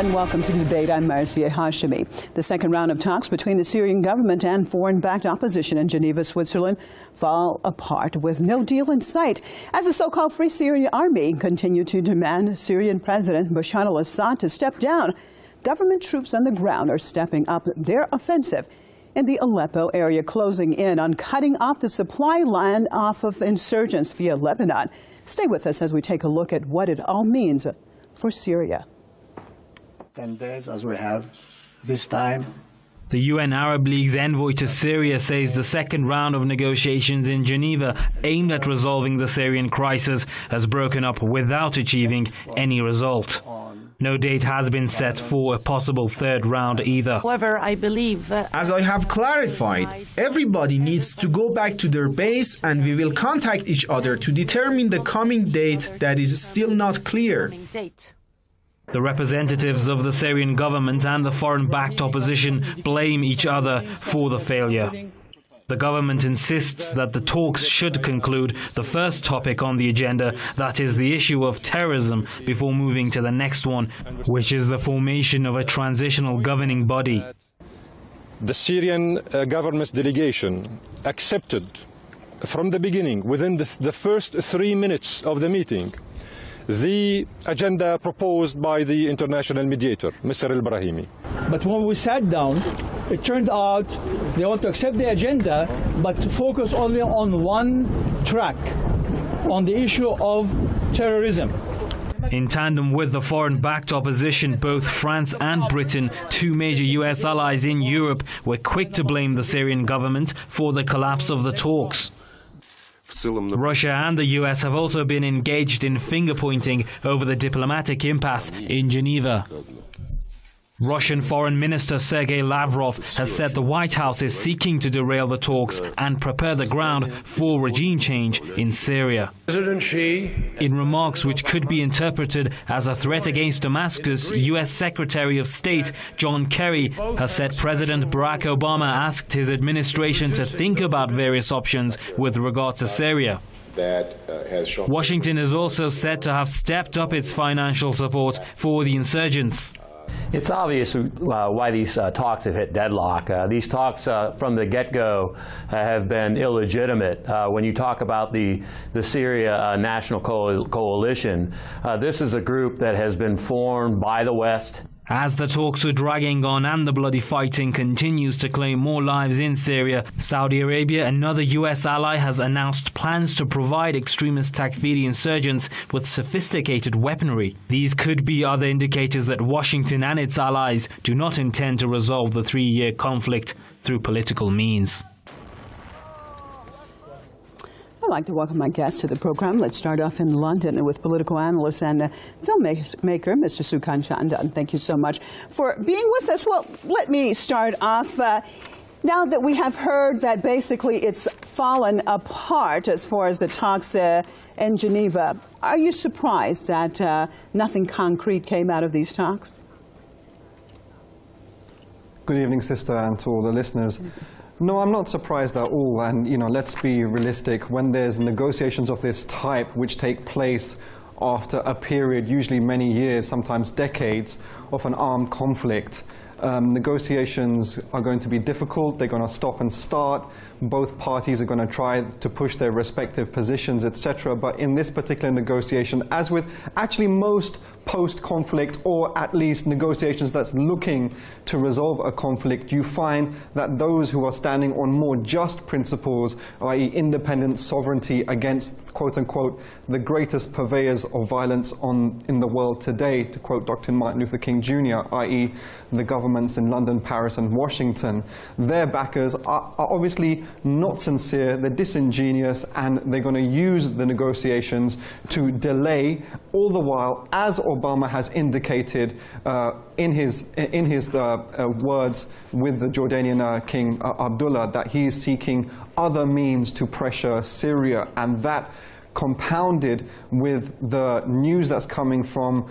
everyone. Welcome to the debate. I'm Marcia Hashemi. The second round of talks between the Syrian government and foreign-backed opposition in Geneva, Switzerland, fall apart with no deal in sight as the so-called Free Syrian Army continue to demand Syrian President Bashar al-Assad to step down. Government troops on the ground are stepping up their offensive in the Aleppo area, closing in on cutting off the supply line off of insurgents via Lebanon. Stay with us as we take a look at what it all means for Syria. 10 days as we have this time. The UN Arab League's envoy to Syria says the second round of negotiations in Geneva aimed at resolving the Syrian crisis has broken up without achieving any result. No date has been set for a possible third round either. However, I believe as I have clarified, everybody needs to go back to their base and we will contact each other to determine the coming date that is still not clear. The representatives of the Syrian government and the foreign-backed opposition blame each other for the failure. The government insists that the talks should conclude the first topic on the agenda, that is the issue of terrorism, before moving to the next one, which is the formation of a transitional governing body. The Syrian government's delegation accepted from the beginning, within the first 3 minutes of the meeting, the agenda proposed by the international mediator, Mr. Al-Brahimi. But when we sat down, it turned out they want to accept the agenda, but to focus only on one track, on the issue of terrorism. In tandem with the foreign-backed opposition, both France and Britain, two major US allies in Europe, were quick to blame the Syrian government for the collapse of the talks. Russia and the US have also been engaged in finger-pointing over the diplomatic impasse in Geneva. Russian Foreign Minister Sergei Lavrov has said the White House is seeking to derail the talks and prepare the ground for regime change in Syria. In remarks which could be interpreted as a threat against Damascus, US Secretary of State John Kerry has said President Barack Obama asked his administration to think about various options with regard to Syria. Washington is also said to have stepped up its financial support for the insurgents. It's obvious why these talks have hit deadlock. These talks from the get-go have been illegitimate. When you talk about the Syria National Coalition, this is a group that has been formed by the West. As the talks are dragging on and the bloody fighting continues to claim more lives in Syria, Saudi Arabia, another US ally, has announced plans to provide extremist Takfiri insurgents with sophisticated weaponry. These could be other indicators that Washington and its allies do not intend to resolve the three-year conflict through political means. I'd like to welcome my guests to the program. Let's start off in London with political analyst and filmmaker, Mr. Sukant Chandan. Thank you so much for being with us. Well, let me start off. Now that we have heard that basically it's fallen apart as far as the talks in Geneva, are you surprised that nothing concrete came out of these talks? Good evening, sister, and to all the listeners. No, I'm not surprised at all, and let's be realistic. When there's negotiations of this type which take place after a period, usually many years, sometimes decades, of an armed conflict, negotiations are going to be difficult. They're going to stop and start. Both parties are going to try to push their respective positions, etc. But in this particular negotiation, as with actually most post-conflict or at least negotiations that's looking to resolve a conflict, you find that those who are standing on more just principles, i.e. independent sovereignty against, quote-unquote, the greatest purveyors of violence in the world today, to quote Dr. Martin Luther King Jr., i.e. the governments in London, Paris and Washington, their backers are obviously not sincere, they're disingenuous, and they're going to use the negotiations to delay, all the while, as Obama has indicated in his words with the Jordanian King Abdullah, that he is seeking other means to pressure Syria, and that compounded with the news that's coming from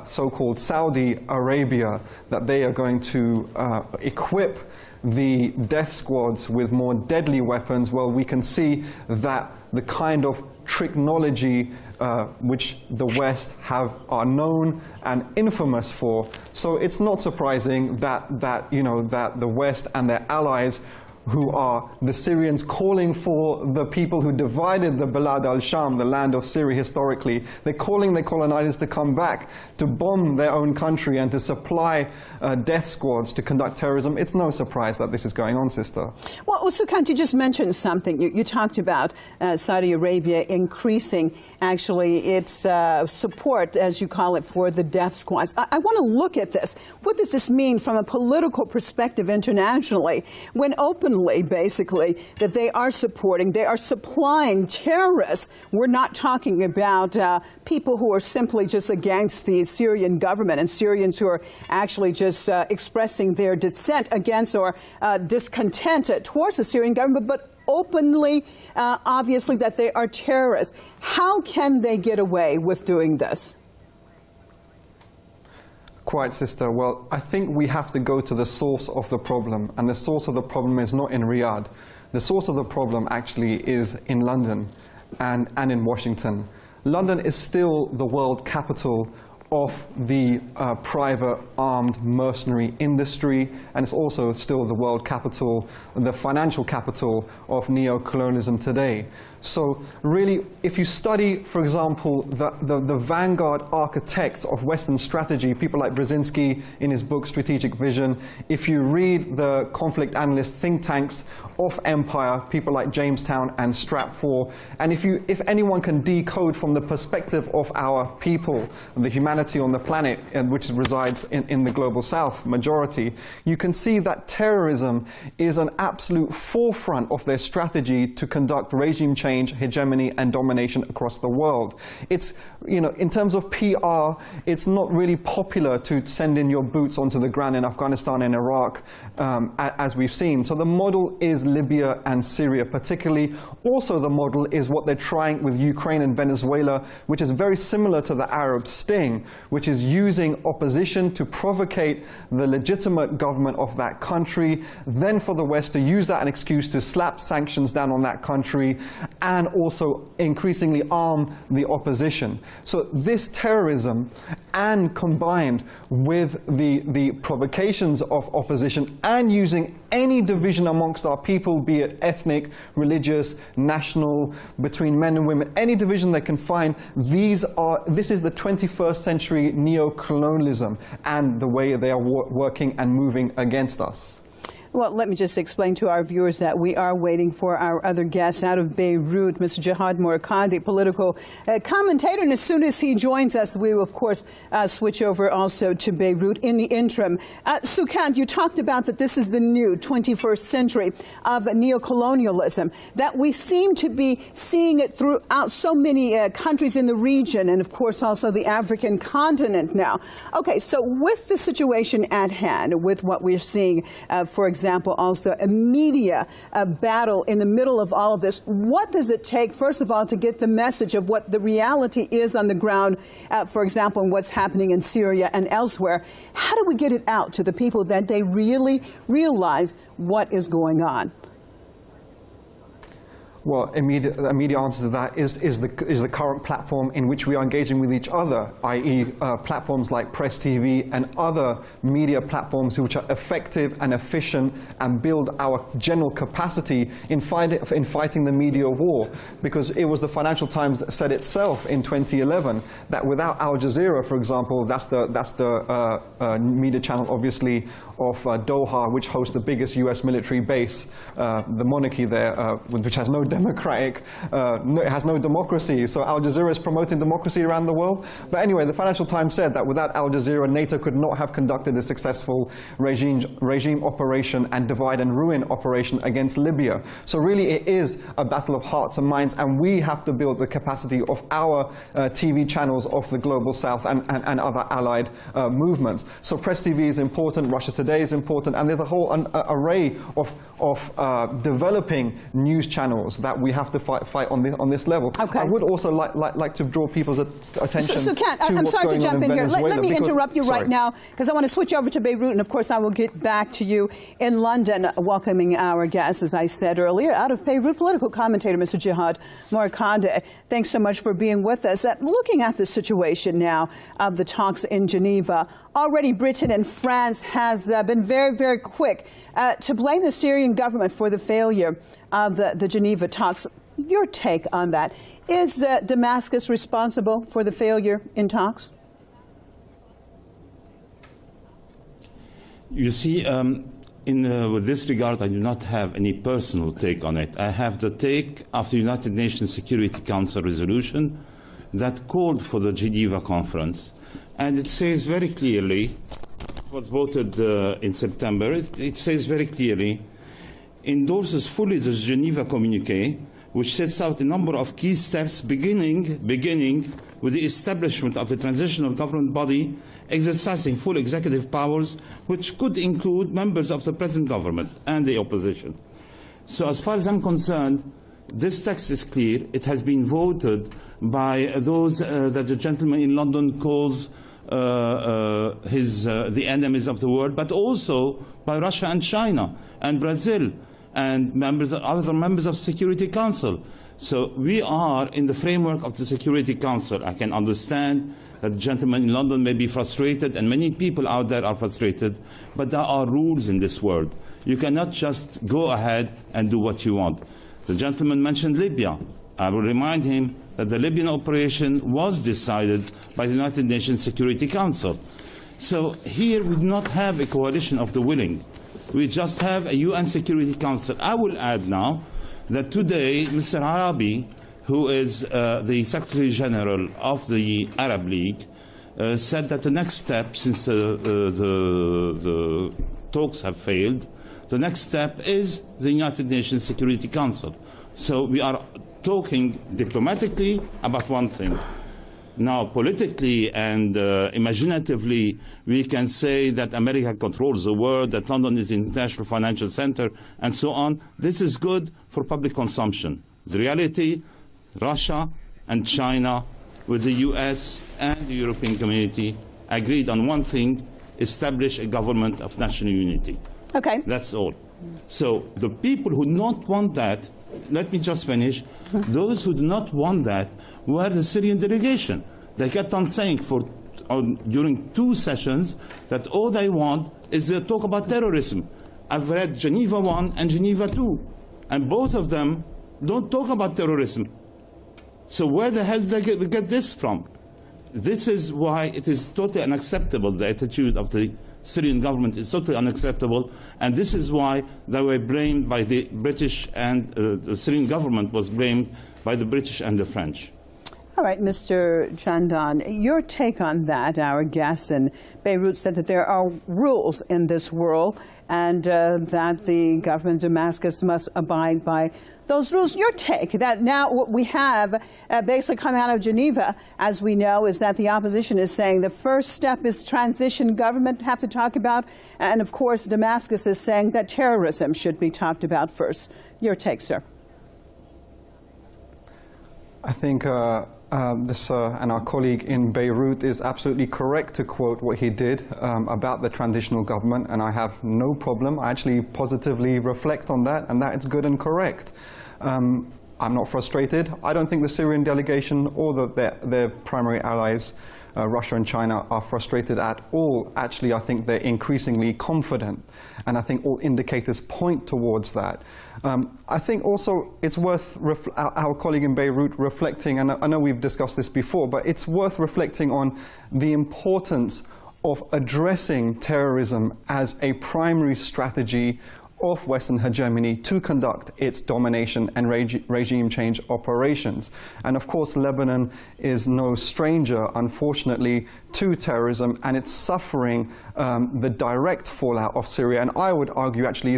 so-called Saudi Arabia, that they are going to equip the death squads with more deadly weapons. Well, we can see that the kind of technology which the West are known and infamous for. So it's not surprising that the West and their allies, who are the Syrians calling for the people who divided the Balad al-Sham, the land of Syria historically, they're calling the colonizers to come back to bomb their own country and to supply death squads to conduct terrorism. It's no surprise that this is going on, sister. Well, Sukant, you just mentioned something. You talked about Saudi Arabia increasing, actually, its support, as you call it, for the death squads. I want to look at this. What does this mean from a political perspective internationally when openly, basically, that they are supporting, they are supplying terrorists? We're not talking about people who are simply just against the Syrian government and Syrians who are actually just expressing their dissent against or discontent towards the Syrian government, but openly, obviously, that they are terrorists. How can they get away with doing this? Quite, sister. Well, I think we have to go to the source of the problem, and the source of the problem is not in Riyadh. The source of the problem actually is in London and in Washington. London is still the world capital of the private armed mercenary industry, and it's also still the world capital, the financial capital of neocolonialism today. So really, if you study, for example, the vanguard architects of Western strategy, people like Brzezinski in his book Strategic Vision, if you read the conflict analyst think tanks of empire, people like Jamestown and Stratfor, and if anyone can decode from the perspective of our people, the humanity on the planet, which resides in the global south, majority, you can see that terrorism is an absolute forefront of their strategy to conduct regime change, hegemony, and domination across the world. It's, in terms of PR, it's not really popular to send in your boots onto the ground in Afghanistan and Iraq, as we've seen. So the model is Libya and Syria, particularly. Also, the model is what they're trying with Ukraine and Venezuela, which is very similar to the Arab sting, which is using opposition to provocate the legitimate government of that country, then for the West to use that as an excuse to slap sanctions down on that country, and also increasingly arm the opposition. So this terrorism, and combined with the provocations of opposition and using any division amongst our people, be it ethnic, religious, national, between men and women, any division they can find, this is the 21st century neocolonialism and the way they are working and moving against us. Well, let me just explain to our viewers that we are waiting for our other guest out of Beirut, Mr. Jihad Morkadi, political commentator. And as soon as he joins us, we will, of course, switch over also to Beirut. In the interim, Sukant, you talked about that this is the new 21st century of neocolonialism, that we seem to be seeing it throughout so many countries in the region, and, of course, also the African continent now. Okay, so with the situation at hand, with what we're seeing, for example, also a media battle in the middle of all of this. What does it take, first of all, to get the message of what the reality is on the ground, for example, in what's happening in Syria and elsewhere? How do we get it out to the people that they really realize what is going on? Well, immediate answer to that is the current platform in which we are engaging with each other, i.e. Platforms like Press TV and other media platforms which are effective and efficient and build our general capacity in fighting the media war. Because it was the Financial Times that said itself in 2011 that without Al Jazeera, for example, that's the media channel, obviously, of Doha, which hosts the biggest US military base, the monarchy there, which has no democratic, it has no democracy. So Al Jazeera is promoting democracy around the world. But anyway, the Financial Times said that without Al Jazeera, NATO could not have conducted a successful regime operation and divide and ruin operation against Libya. So really it is a battle of hearts and minds, and we have to build the capacity of our TV channels of the Global South and other allied movements. So Press TV is important, Russia Today today is important, and there's a whole array of developing news channels that we have to fight on this level. Okay. I would also like to draw people's attention Sukant, to I'm what's sorry going to on jump in here. Venezuela. Let me interrupt you right now, because I want to switch over to Beirut, and of course I will get back to you in London, welcoming our guests, as I said earlier, out of Beirut, political commentator Mr. Jihad Markande. Thanks so much for being with us. Looking at the situation now of the talks in Geneva, already Britain and France has been very, very quick to blame the Syrian government for the failure of the Geneva talks. Your take on that. Is Damascus responsible for the failure in talks? You see, with this regard, I do not have any personal take on it. I have the take of the United Nations Security Council resolution that called for the Geneva conference. And it says very clearly, it was voted in September, it says very clearly, endorses fully the Geneva communique, which sets out a number of key steps beginning with the establishment of a transitional government body exercising full executive powers, which could include members of the present government and the opposition. So as far as I'm concerned, this text is clear. It has been voted by those that the gentleman in London calls the enemies of the world, but also by Russia and China and Brazil and other members of the Security Council. So we are in the framework of the Security Council. I can understand that the gentleman in London may be frustrated, and many people out there are frustrated, but there are rules in this world. You cannot just go ahead and do what you want. The gentleman mentioned Libya. I will remind him that the Libyan operation was decided by the United Nations Security Council. So here we do not have a coalition of the willing. We just have a UN Security Council. I will add now that today Mr. Arabi, who is the Secretary General of the Arab League, said that the next step, since the talks have failed, the next step is the United Nations Security Council. So we are talking diplomatically about one thing. Now, politically and imaginatively, we can say that America controls the world, that London is the international financial center, and so on. This is good for public consumption. The reality, Russia and China, with the US and the European community, agreed on one thing: establish a government of national unity. Okay. That's all. So the people who do not want that, let me just finish, those who do not want that were the Syrian delegation. They kept on saying during 2 sessions that all they want is to talk about terrorism. I've read Geneva 1 and Geneva 2, and both of them don't talk about terrorism. So where the hell did they get this from? This is why it is totally unacceptable. The attitude of the Syrian government is totally unacceptable, and this is why they were blamed by the British, and the Syrian government was blamed by the British and the French. All right, Mr. Chandan, your take on that. Our guest in Beirut said that there are rules in this world, and that the government of Damascus must abide by those rules. Your take, that now what we have basically coming out of Geneva, as we know, is that the opposition is saying the first step is transition government have to talk about, and of course Damascus is saying that terrorism should be talked about first. Your take, sir. I think and our colleague in Beirut is absolutely correct to quote what he did about the transitional government, and I have no problem. I actually positively reflect on that, and that is good and correct. I'm not frustrated. I don't think the Syrian delegation or their primary allies, Russia and China, are frustrated at all. Actually, I think they're increasingly confident, and I think all indicators point towards that. I think also it's worth our colleague in Beirut reflecting, and I know we've discussed this before, but it's worth reflecting on the importance of addressing terrorism as a primary strategy of Western hegemony to conduct its domination and regime change operations. And of course, Lebanon is no stranger, unfortunately, to terrorism, and it's suffering the direct fallout of Syria. And I would argue, actually,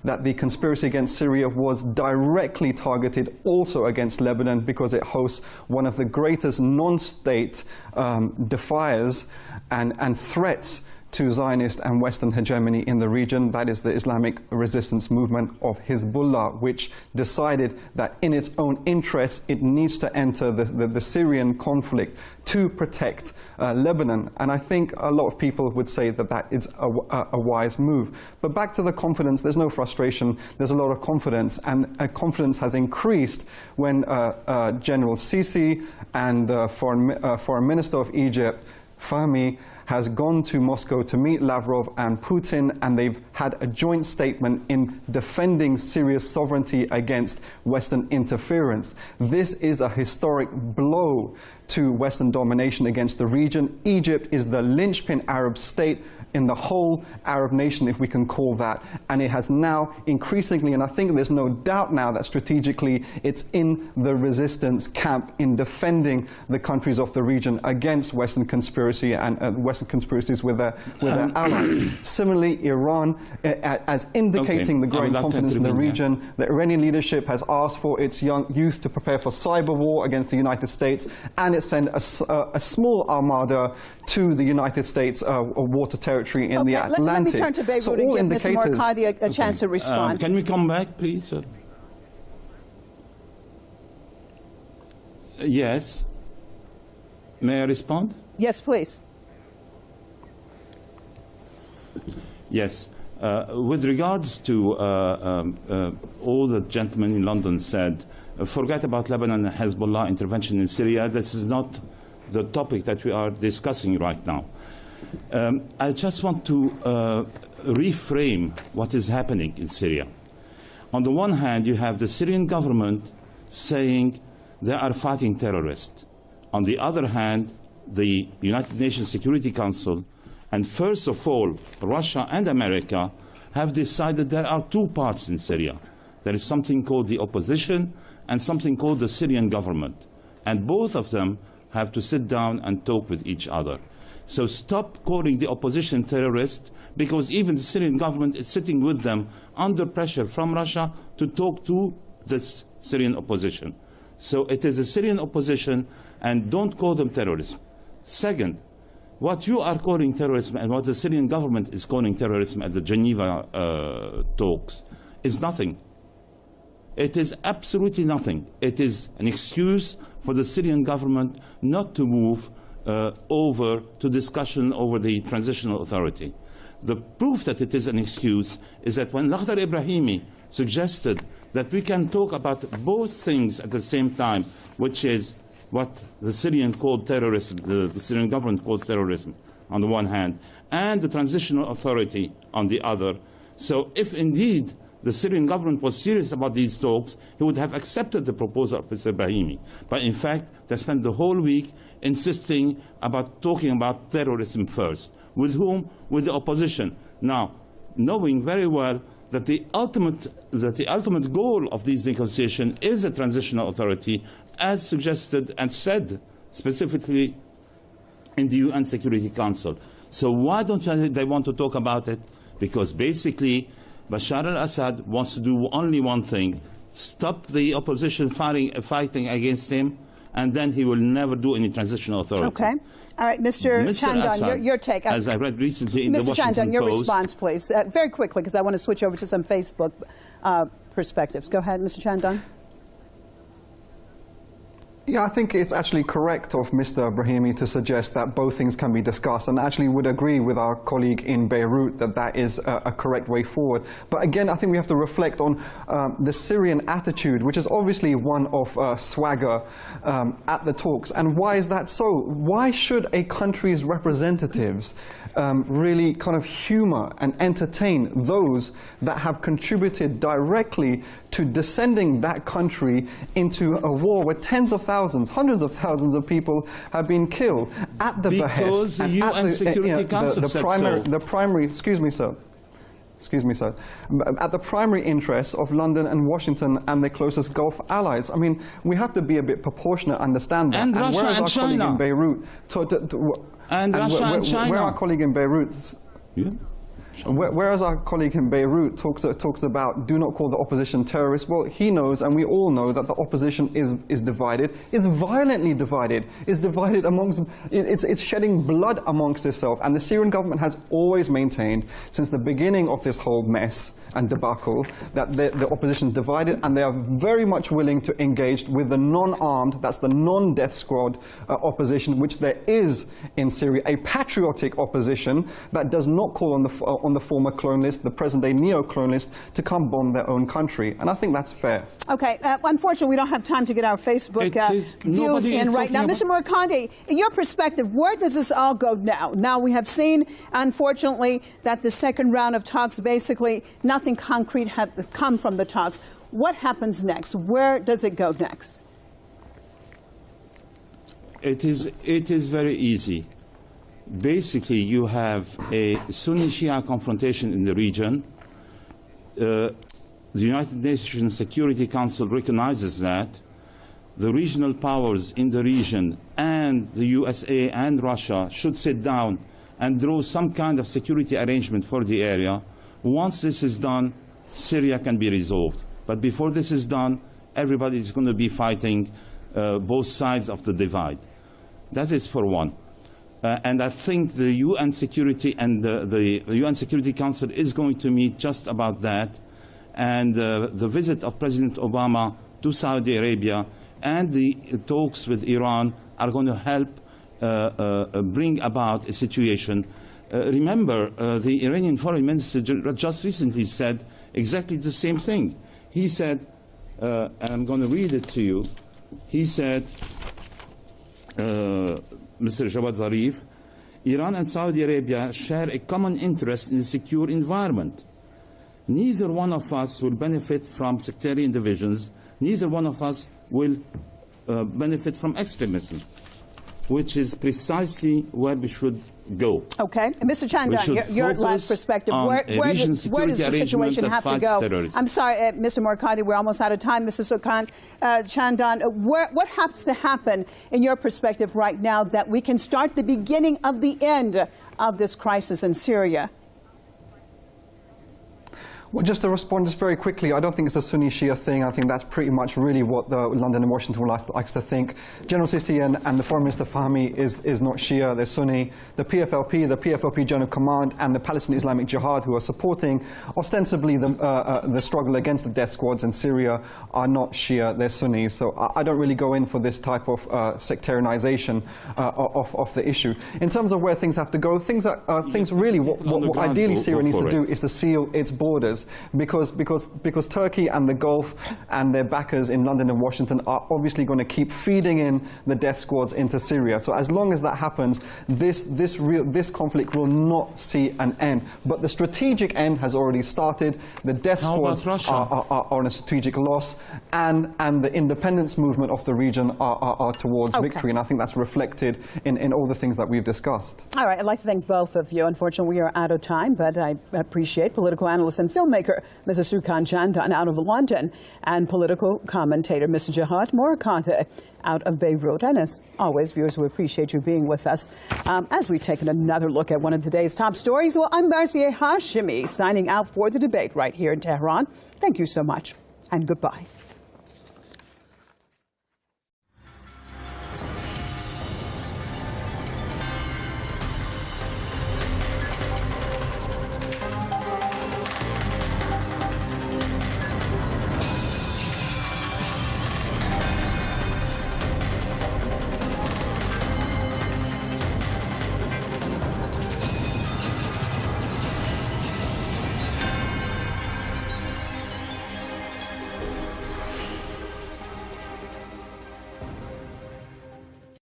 that the conspiracy against Syria was directly targeted also against Lebanon, because it hosts one of the greatest non-state defiers and threats to Zionist and Western hegemony in the region. That is the Islamic resistance movement of Hezbollah, which decided that in its own interests it needs to enter the Syrian conflict to protect Lebanon. And I think a lot of people would say that that is a wise move. But back to the confidence, there's no frustration, there's a lot of confidence, and confidence has increased when General Sisi and the Foreign Minister of Egypt, Fahmy, has gone to Moscow to meet Lavrov and Putin, and they've had a joint statement in defending Syria's sovereignty against Western interference. This is a historic blow to Western domination against the region. Egypt is the linchpin Arab state in the whole Arab nation, if we can call that, and it has now increasingly, and I think there's no doubt now that strategically it's in the resistance camp in defending the countries of the region against Western conspiracy and Western conspiracies with their allies. Similarly, Iran, as indicating the growing confidence in the region, the Iranian leadership has asked for its young youth to prepare for cyber war against the United States, and it sent a small armada to the United States water territory in the Atlantic. Let me turn to Beirut and give Mr. Morkadi a chance to respond. Can we come back, please? Yes. May I respond? Yes, please. Yes. With regards to all the gentlemen in London said, forget about Lebanon and Hezbollah intervention in Syria. This is not the topic that we are discussing right now. I just want to reframe what is happening in Syria. On the one hand, you have the Syrian government saying they are fighting terrorists. On the other hand, the United Nations Security Council, and first of all, Russia and America, have decided there are two parts in Syria. There is something called the opposition and something called the Syrian government. And both of them have to sit down and talk with each other. So stop calling the opposition terrorists, because even the Syrian government is sitting with them under pressure from Russia to talk to this Syrian opposition. So it is the Syrian opposition, and don't call them terrorism. Second, what you are calling terrorism and what the Syrian government is calling terrorism at the Geneva talks is nothing. It is absolutely nothing. It is an excuse for the Syrian government not to move over to discussion over the transitional authority. The proof that it is an excuse is that when Lakhdar Ibrahimi suggested that we can talk about both things at the same time, which is what the Syrian called terrorism, the Syrian government calls terrorism on the one hand, and the transitional authority on the other. So if indeed the Syrian government was serious about these talks, he would have accepted the proposal of Mr. Brahimi. But in fact, they spent the whole week insisting about talking about terrorism first. With whom? With the opposition. Now, knowing very well that the ultimate goal of these negotiations is a transitional authority, as suggested and said specifically in the UN Security Council. So why don't they want to talk about it? Because basically Bashar al-Assad wants to do only one thing: stop the opposition fighting against him, and then he will never do any transitional authority. Okay. All right, Mr. Chandan, Assad, your take. As I read recently in the Washington Post. Mr. Chandan, your response, please. Very quickly, because I want to switch over to some Facebook perspectives. Go ahead, Mr. Chandan. Yeah, I think it's actually correct of Mr. Brahimi to suggest that both things can be discussed, and actually would agree with our colleague in Beirut that that is a correct way forward. But again, I think we have to reflect on the Syrian attitude, which is obviously one of swagger at the talks. And why is that so? Why should a country's representatives really kind of humor and entertain those that have contributed directly to descending that country into a war where tens of thousands, hundreds of thousands of people have been killed at the behest the and UN at the, Security Council said so. The primary, excuse me, sir, at the primary interests of London and Washington and their closest Gulf allies. I mean, we have to be a bit proportionate, understand that. And Russia and China. And Russia and China. Where our colleague in Beirut... Yeah. Whereas our colleague in Beirut talks about do not call the opposition terrorists, well, he knows, and we all know, that the opposition is divided, is violently divided, is divided amongst, it's shedding blood amongst itself. And the Syrian government has always maintained, since the beginning of this whole mess and debacle, that the opposition is divided, and they are very much willing to engage with the non-armed, that's the non-death squad opposition, which there is in Syria, a patriotic opposition that does not call on the former colonialist, the present-day neo-colonialist, to come bomb their own country. And I think that's fair. Okay. Unfortunately, we don't have time to get our Facebook views in right now. Mr. Morkandi, in your perspective, where does this all go now? Now, we have seen, unfortunately, that the second round of talks, basically, nothing concrete had come from the talks. What happens next? Where does it go next? It is very easy. Basically, you have a Sunni-Shia confrontation in the region. The United Nations Security Council recognizes that. The regional powers in the region and the USA and Russia should sit down and draw some kind of security arrangement for the area. Once this is done, Syria can be resolved. But before this is done, everybody is going to be fighting both sides of the divide. That is for one. And I think the UN Security and the UN Security Council is going to meet just about that. And the visit of President Obama to Saudi Arabia and the talks with Iran are going to help bring about a situation. Remember, the Iranian foreign minister just recently said exactly the same thing. He said, and I'm going to read it to you, he said, Mr. Jawad Zarif, Iran and Saudi Arabia share a common interest in a secure environment. Neither one of us will benefit from sectarian divisions. Neither one of us will benefit from extremism, which is precisely where we should go. Okay. And Mr. Chandan, your last perspective, where does the situation have to go? Terrorism. I'm sorry, Mr. Morkandi, we're almost out of time. Mr. Sukant Chandan, what has to happen, in your perspective right now, that we can start the beginning of the end of this crisis in Syria? Well, just to respond just very quickly, I don't think it's a Sunni-Shia thing. I think that's pretty much really what the London and Washington likes to think. General Sisi and the Foreign Minister Fahmy is not Shia, they're Sunni. The PFLP General Command and the Palestinian Islamic Jihad, who are supporting ostensibly the struggle against the death squads in Syria, are not Shia, they're Sunni. So I don't really go in for this type of sectarianization of the issue. In terms of where things have to go, things really, what ideally Syria needs to do is to seal its borders. Because Turkey and the Gulf and their backers in London and Washington are obviously going to keep feeding in the death squads into Syria. So as long as that happens, this conflict will not see an end. But the strategic end has already started. The death squads are on a strategic loss, and the independence movement of the region are towards victory. And I think that's reflected in all the things that we've discussed. All right, I'd like to thank both of you. Unfortunately, we are out of time, but I appreciate political analyst and filmmaker Mr. Sukant Chandan out of London, and political commentator Mr. Jawad Morkandi out of Beirut. And as always, viewers, we appreciate you being with us as we've taken another look at one of today's top stories. Well, I'm Marcia Hashimi, signing out for the debate right here in Tehran. Thank you so much, and goodbye.